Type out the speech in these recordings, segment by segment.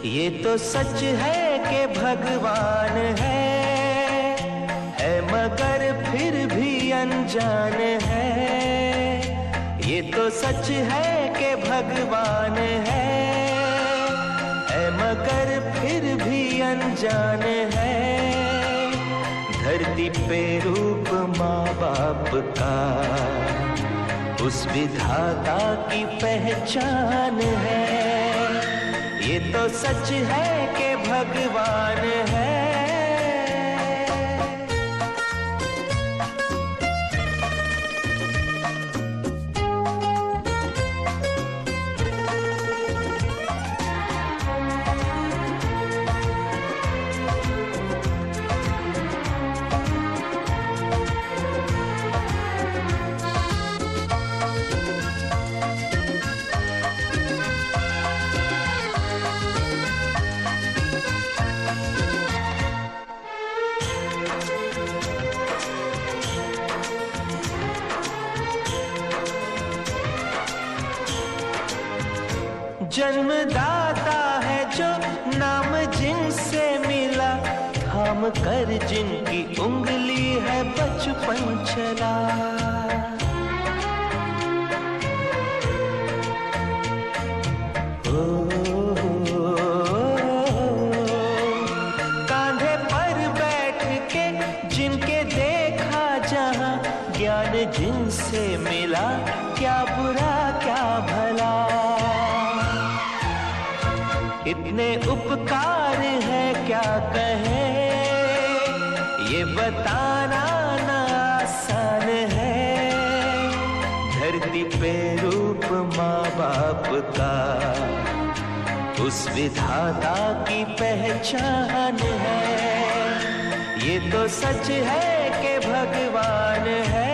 ये तो सच है कि भगवान है मगर फिर भी अनजान है। ये तो सच है कि भगवान है मगर फिर भी अनजान है। धरती पे रूप माँ बाप का उस विधाता की पहचान है। ये तो सच है कि भगवान है। जन्मदाता है जो नाम जिनसे मिला, थाम कर जिनकी उंगली है बचपन चला। कांधे पर बैठ के जिनके देखा जहां, ज्ञान जिनसे मिला क्या बुरा क्या भला। इतने उपकार है क्या कहे, ये बताना ना आसान है। धरती पे रूप माँ बाप का उस विधाता की पहचान है। ये तो सच है कि भगवान है।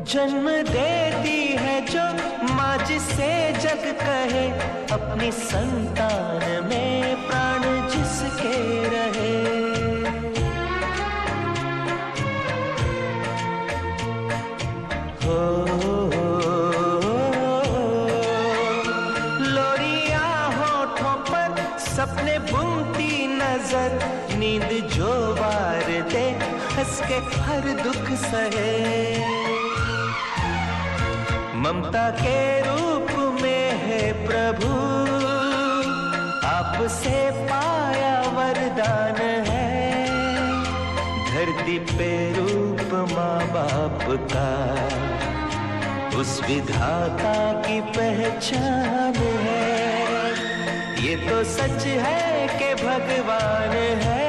जन्म देती है जो माँ जिसे जग कहे, अपनी संतान में प्राण जिसके रहे। हो लोरियां होठों पर सपने बुनती नजर, नींद जो वार दे हंस के हर दुख सहे। ममता के रूप में है प्रभु, आपसे पाया वरदान है। धरती पे रूप माँ बाप का उस विधाता की पहचान है। ये तो सच है कि भगवान है।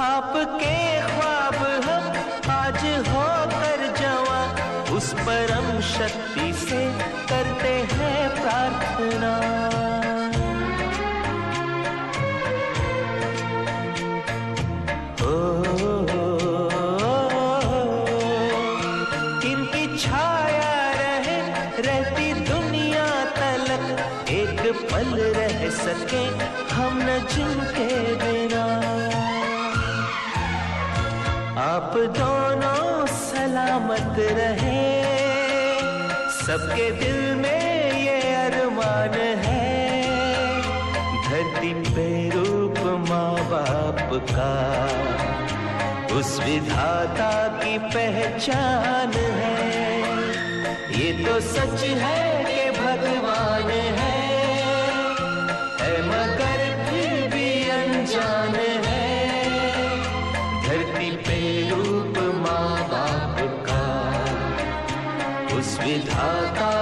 आपके ख्वाब हम आज होकर जवां, उस परम शक्ति से करते हैं प्रार्थना। इनकी छाया रहे रहती दुनिया तलक, एक पल रह सके हम न जिनके बिना। आप दोनों सलामत रहे, सबके दिल में ये अरमान है। का उस विधाता की पहचान है। ये तो सच है कि भगवान है मगर फिर भी अनजान है। धरती पे रूप माँ बाप का उस विधाता